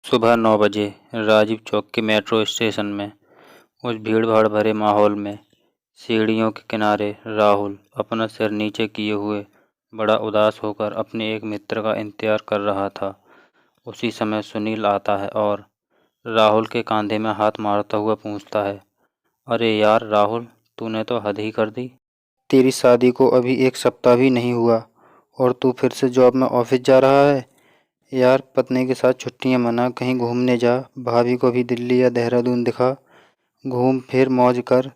सुबह 9 बजे राजीव चौक के मेट्रो स्टेशन में उस भीड़-भाड़ भरे माहौल में सीढ़ियों के किनारे राहुल अपना सिर नीचे किए हुए बड़ा उदास होकर अपने एक मित्र का इंतजार कर रहा था। उसी समय सुनील आता है और राहुल के कांधे में हाथ मारता हुआ पूछता है, अरे यार राहुल, तूने तो हद ही कर दी। तेरी शादी को अभी 1 सप्ताह भी नहीं हुआ और तू फिर से जॉब में ऑफिस जा रहा है। यार पत्नी के साथ छुट्टियां मना, कहीं घूमने जा, भाभी को भी दिल्ली या देहरादून दिखा, घूम फिर मौज कर।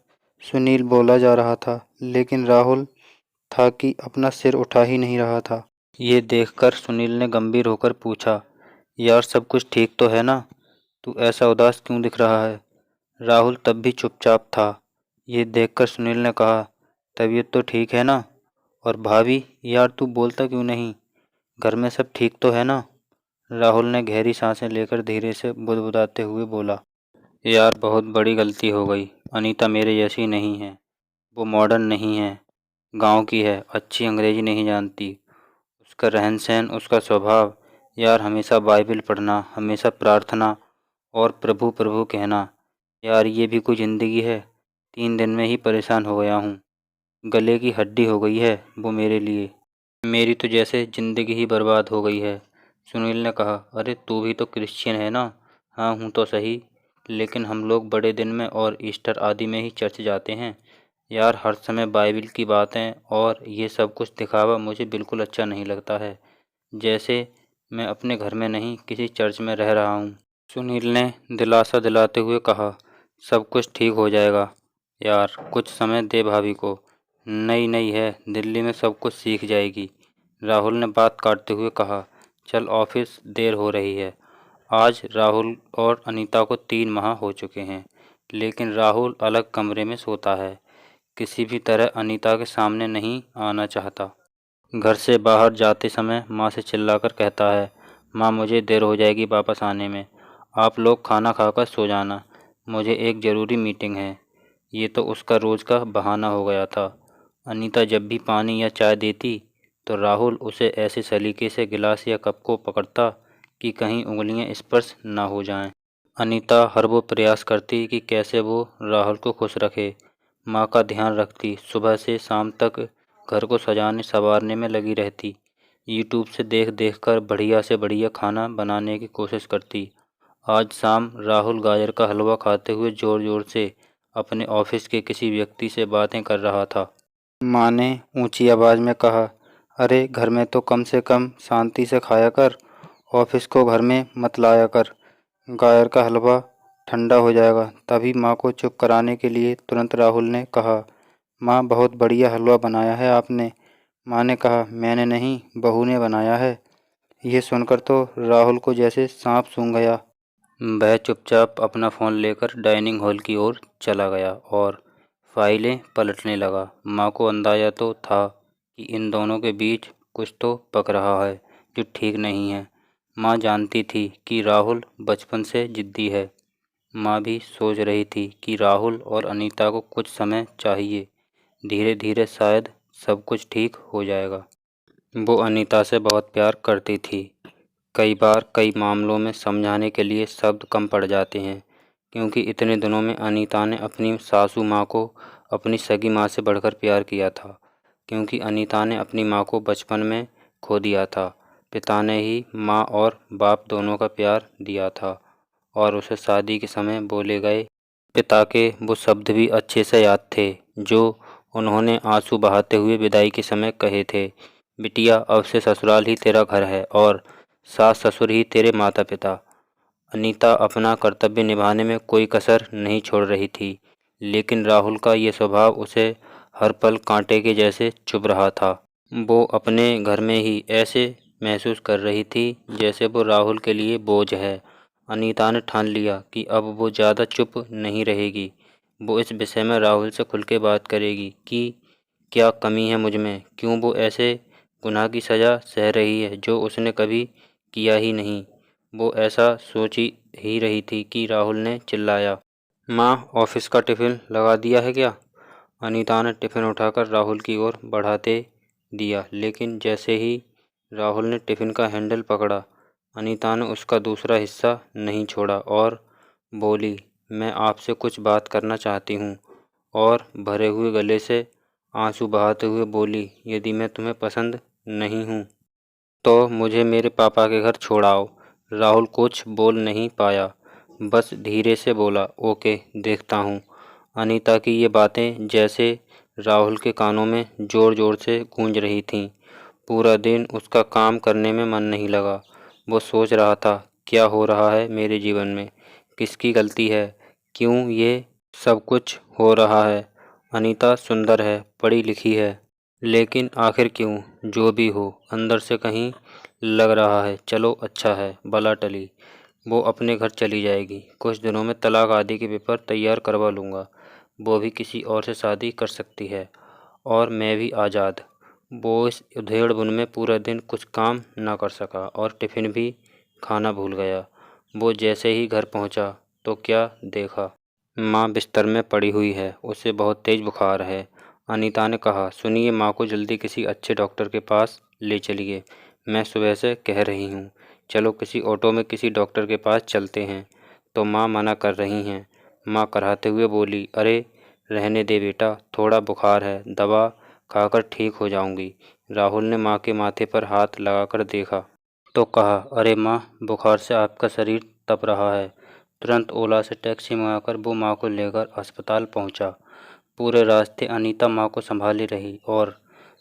सुनील बोला जा रहा था, लेकिन राहुल था कि अपना सिर उठा ही नहीं रहा था। ये देखकर सुनील ने गंभीर होकर पूछा, यार सब कुछ ठीक तो है ना? तू ऐसा उदास क्यों दिख रहा है? राहुल तब भी चुपचाप था। ये देखकर सुनील ने कहा, तबीयत तो ठीक है ना? और भाभी, यार तू बोलता क्यों नहीं? घर में सब ठीक तो है ना? राहुल ने गहरी सांसें लेकर धीरे से बुदबुदाते हुए बोला, यार बहुत बड़ी गलती हो गई। अनीता मेरे जैसी नहीं है। वो मॉडर्न नहीं है, गांव की है, अच्छी अंग्रेजी नहीं जानती। उसका रहन सहन, उसका स्वभाव, यार हमेशा बाइबल पढ़ना, हमेशा प्रार्थना और प्रभु प्रभु कहना। यार ये भी कोई ज़िंदगी है? 3 दिन में ही परेशान हो गया हूँ। गले की हड्डी हो गई है वो मेरे लिए। मेरी तो जैसे ज़िंदगी ही बर्बाद हो गई है। सुनील ने कहा, अरे तू भी तो क्रिश्चियन है ना? हाँ हूँ तो सही, लेकिन हम लोग बड़े दिन में और ईस्टर आदि में ही चर्च जाते हैं। यार हर समय बाइबिल की बातें और ये सब कुछ दिखावा मुझे बिल्कुल अच्छा नहीं लगता है। जैसे मैं अपने घर में नहीं किसी चर्च में रह रहा हूँ। सुनील ने दिलासा दिलाते हुए कहा, सब कुछ ठीक हो जाएगा। यार कुछ समय दे भाभी को, नई नई है, दिल्ली में सब कुछ सीख जाएगी। राहुल ने बात काटते हुए कहा, चल ऑफिस देर हो रही है। आज राहुल और अनीता को 3 माह हो चुके हैं, लेकिन राहुल अलग कमरे में सोता है। किसी भी तरह अनीता के सामने नहीं आना चाहता। घर से बाहर जाते समय माँ से चिल्लाकर कहता है, माँ मुझे देर हो जाएगी वापस आने में, आप लोग खाना खाकर सो जाना, मुझे एक ज़रूरी मीटिंग है। ये तो उसका रोज़ का बहाना हो गया था। अनीता जब भी पानी या चाय देती तो राहुल उसे ऐसे सलीके से गिलास या कप को पकड़ता कि कहीं उंगलियां स्पर्श न हो जाएं। अनीता हर वो प्रयास करती कि कैसे वो राहुल को खुश रखे, माँ का ध्यान रखती, सुबह से शाम तक घर को सजाने संवारने में लगी रहती, यूट्यूब से देख देख कर बढ़िया से बढ़िया खाना बनाने की कोशिश करती। आज शाम राहुल गाजर का हलवा खाते हुए ज़ोर ज़ोर से अपने ऑफिस के किसी व्यक्ति से बातें कर रहा था। माँ ने ऊंची आवाज़ में कहा, अरे घर में तो कम से कम शांति से खाया कर, ऑफिस को घर में मत लाया कर, गाजर का हलवा ठंडा हो जाएगा। तभी माँ को चुप कराने के लिए तुरंत राहुल ने कहा, माँ बहुत बढ़िया हलवा बनाया है आपने। माँ ने कहा, मैंने नहीं, बहू ने बनाया है। यह सुनकर तो राहुल को जैसे सांप सूंघ गया। वह चुपचाप अपना फ़ोन लेकर डाइनिंग हॉल की ओर चला गया और फाइलें पलटने लगा। माँ को अंदाज़ा तो था कि इन दोनों के बीच कुछ तो पक रहा है जो ठीक नहीं है। माँ जानती थी कि राहुल बचपन से ज़िद्दी है। माँ भी सोच रही थी कि राहुल और अनीता को कुछ समय चाहिए, धीरे धीरे शायद सब कुछ ठीक हो जाएगा। वो अनीता से बहुत प्यार करती थी। कई बार कई मामलों में समझाने के लिए शब्द कम पड़ जाते हैं, क्योंकि इतने दिनों में अनीता ने अपनी सासू माँ को अपनी सगी माँ से बढ़कर प्यार किया था, क्योंकि अनीता ने अपनी माँ को बचपन में खो दिया था। पिता ने ही माँ और बाप दोनों का प्यार दिया था और उसे शादी के समय बोले गए पिता के वो शब्द भी अच्छे से याद थे जो उन्होंने आंसू बहाते हुए विदाई के समय कहे थे, बिटिया अब से ससुराल ही तेरा घर है और सास ससुर ही तेरे माता पिता। अनीता अपना कर्तव्य निभाने में कोई कसर नहीं छोड़ रही थी, लेकिन राहुल का ये स्वभाव उसे हर पल कांटे के जैसे चुभ रहा था। वो अपने घर में ही ऐसे महसूस कर रही थी जैसे वो राहुल के लिए बोझ है। अनीता ने ठान लिया कि अब वो ज़्यादा चुप नहीं रहेगी। वो इस विषय में राहुल से खुल के बात करेगी कि क्या कमी है मुझ में, क्यों वो ऐसे गुनाह की सज़ा सह रही है जो उसने कभी किया ही नहीं। वो ऐसा सोच ही रही थी कि राहुल ने चिल्लाया, माँ ऑफिस का टिफ़िन लगा दिया है क्या? अनीता ने टिफ़िन उठाकर राहुल की ओर बढ़ाते दिया, लेकिन जैसे ही राहुल ने टिफ़िन का हैंडल पकड़ा, अनीता ने उसका दूसरा हिस्सा नहीं छोड़ा और बोली, मैं आपसे कुछ बात करना चाहती हूँ, और भरे हुए गले से आंसू बहाते हुए बोली, यदि मैं तुम्हें पसंद नहीं हूँ तो मुझे मेरे पापा के घर छोड़ आओ। राहुल कुछ बोल नहीं पाया, बस धीरे से बोला, ओके, देखता हूँ। अनीता की ये बातें जैसे राहुल के कानों में ज़ोर ज़ोर से गूंज रही थीं। पूरा दिन उसका काम करने में मन नहीं लगा। वो सोच रहा था, क्या हो रहा है मेरे जीवन में, किसकी गलती है, क्यों ये सब कुछ हो रहा है। अनीता सुंदर है, पढ़ी लिखी है, लेकिन आखिर क्यों, जो भी हो, अंदर से कहीं लग रहा है चलो अच्छा है, बला टली, वो अपने घर चली जाएगी। कुछ दिनों में तलाक आदि के पेपर तैयार करवा लूँगा। वो भी किसी और से शादी कर सकती है और मैं भी आज़ाद। वो इस उधेड़-बुन में पूरा दिन कुछ काम ना कर सका और टिफ़िन भी खाना भूल गया। वो जैसे ही घर पहुंचा तो क्या देखा, माँ बिस्तर में पड़ी हुई है, उसे बहुत तेज़ बुखार है। अनीता ने कहा, सुनिए, माँ को जल्दी किसी अच्छे डॉक्टर के पास ले चलिए। मैं सुबह से कह रही हूँ, चलो किसी ऑटो में किसी डॉक्टर के पास चलते हैं, तो माँ मना कर रही हैं। माँ कराहते हुए बोली, अरे रहने दे बेटा, थोड़ा बुखार है, दवा खाकर ठीक हो जाऊंगी। राहुल ने माँ के माथे पर हाथ लगाकर देखा तो कहा, अरे माँ, बुखार से आपका शरीर तप रहा है। तुरंत ओला से टैक्सी मंगाकर वो माँ को लेकर अस्पताल पहुँचा। पूरे रास्ते अनीता माँ को संभाली रही और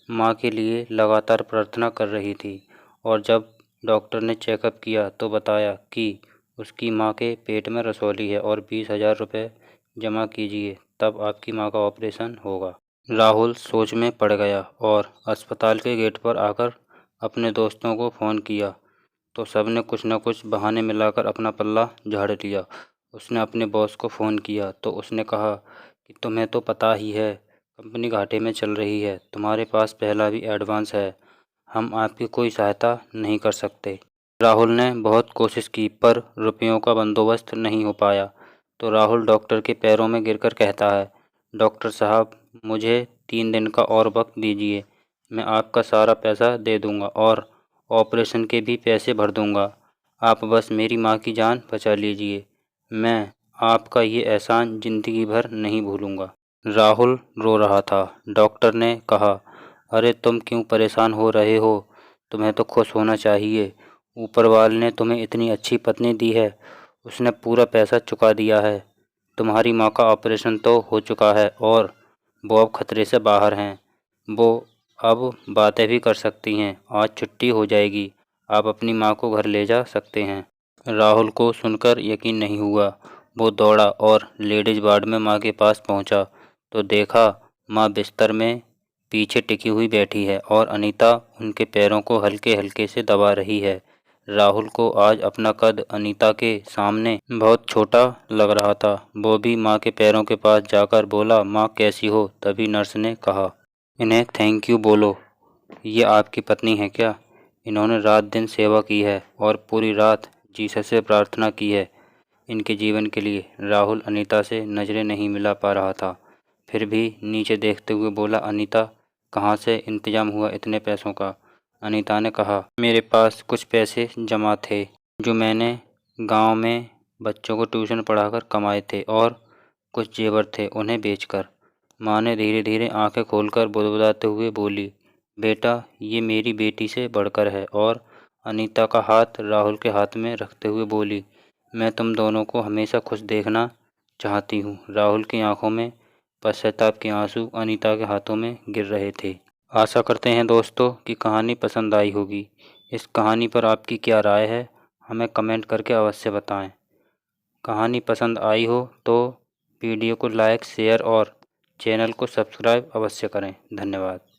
माँ के लिए लगातार प्रार्थना कर रही थी। और जब डॉक्टर ने चेकअप किया तो बताया कि उसकी माँ के पेट में रसौली है और 20,000 रुपये जमा कीजिए, तब आपकी माँ का ऑपरेशन होगा। राहुल सोच में पड़ गया और अस्पताल के गेट पर आकर अपने दोस्तों को फ़ोन किया तो सब ने कुछ न कुछ बहाने मिलाकर अपना पल्ला झाड़ लिया। उसने अपने बॉस को फ़ोन किया तो उसने कहा कि तुम्हें तो पता ही है, कंपनी घाटे में चल रही है, तुम्हारे पास पहला भी एडवांस है, हम आपकी कोई सहायता नहीं कर सकते। राहुल ने बहुत कोशिश की पर रुपयों का बंदोबस्त नहीं हो पाया। तो राहुल डॉक्टर के पैरों में गिरकर कहता है, डॉक्टर साहब, मुझे 3 दिन का और वक्त दीजिए, मैं आपका सारा पैसा दे दूंगा और ऑपरेशन के भी पैसे भर दूंगा। आप बस मेरी माँ की जान बचा लीजिए, मैं आपका ये एहसान ज़िंदगी भर नहीं भूलूंगा। राहुल रो रहा था। डॉक्टर ने कहा, अरे तुम क्यों परेशान हो रहे हो, तुम्हें तो खुश होना चाहिए। ऊपर वाले ने तुम्हें इतनी अच्छी पत्नी दी है, उसने पूरा पैसा चुका दिया है। तुम्हारी माँ का ऑपरेशन तो हो चुका है और वो अब खतरे से बाहर हैं। वो अब बातें भी कर सकती हैं। आज छुट्टी हो जाएगी, आप अपनी माँ को घर ले जा सकते हैं। राहुल को सुनकर यकीन नहीं हुआ। वो दौड़ा और लेडीज वार्ड में माँ के पास पहुंचा तो देखा, माँ बिस्तर में पीछे टिकी हुई बैठी है और अनीता उनके पैरों को हल्के हल्के से दबा रही है। राहुल को आज अपना कद अनीता के सामने बहुत छोटा लग रहा था। वो भी माँ के पैरों के पास जाकर बोला, माँ कैसी हो। तभी नर्स ने कहा, इन्हें थैंक यू बोलो, ये आपकी पत्नी है क्या? इन्होंने रात दिन सेवा की है और पूरी रात जीसस से प्रार्थना की है इनके जीवन के लिए। राहुल अनीता से नज़रें नहीं मिला पा रहा था, फिर भी नीचे देखते हुए बोला, अनीता, कहाँ से इंतजाम हुआ इतने पैसों का? अनीता ने कहा, मेरे पास कुछ पैसे जमा थे जो मैंने गांव में बच्चों को ट्यूशन पढ़ाकर कमाए थे और कुछ जेवर थे उन्हें बेचकर। माँ ने धीरे धीरे आंखें खोलकर बुदबुदाते हुए बोली, बेटा, ये मेरी बेटी से बढ़कर है। और अनीता का हाथ राहुल के हाथ में रखते हुए बोली, मैं तुम दोनों को हमेशा खुश देखना चाहती हूँ। राहुल की आंखों में पश्चाताप के आंसू अनीता के हाथों में गिर रहे थे। आशा करते हैं दोस्तों कि कहानी पसंद आई होगी। इस कहानी पर आपकी क्या राय है, हमें कमेंट करके अवश्य बताएं। कहानी पसंद आई हो तो वीडियो को लाइक, शेयर और चैनल को सब्सक्राइब अवश्य करें। धन्यवाद।